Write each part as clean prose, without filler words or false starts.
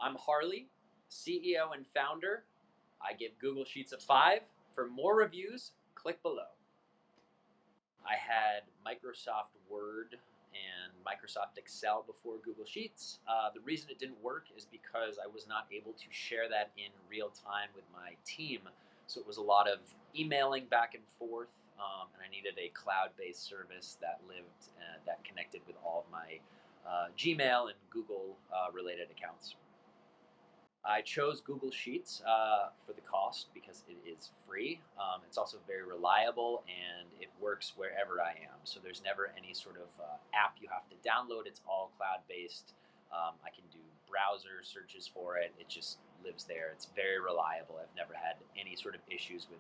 I'm Harley, CEO and founder. I give Google Sheets a 5. For more reviews, click below. I had Microsoft Word and Microsoft Excel before Google Sheets. The reason it didn't work is because I was not able to share that in real time with my team. So it was a lot of emailing back and forth, and I needed a cloud-based service that connected with all of my Gmail and Google related accounts. I chose Google Sheets for the cost because it is free. It's also very reliable and it works wherever I am. So there's never any sort of app you have to download. It's all cloud based. I can do browser searches for it. It just lives there. It's very reliable. I've never had any sort of issues with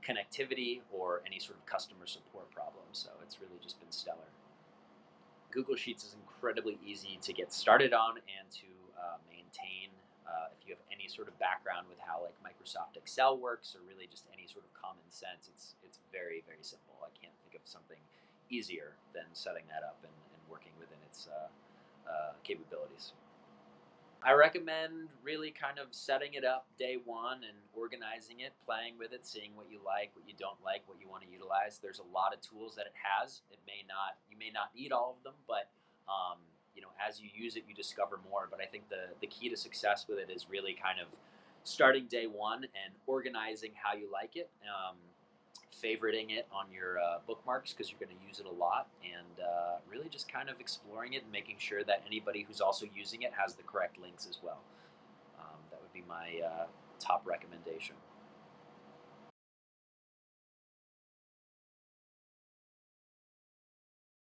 connectivity or any sort of customer support problems. So it's really just been stellar. Google Sheets is incredibly easy to get started on and to maintain. If you have any sort of background with how like Microsoft Excel works, or really just any sort of common sense, it's very very simple. I can't think of something easier than setting that up and working within its capabilities. I recommend really kind of setting it up day one and organizing it, playing with it, seeing what you like, what you don't like, what you want to utilize. There's a lot of tools that it has. You may not need all of them, but as you use it, you discover more. But I think the key to success with it is really kind of starting day one and organizing how you like it. Favoriting it on your bookmarks because you're going to use it a lot, and really just kind of exploring it and making sure that anybody who's also using it has the correct links as well. That would be my top recommendation.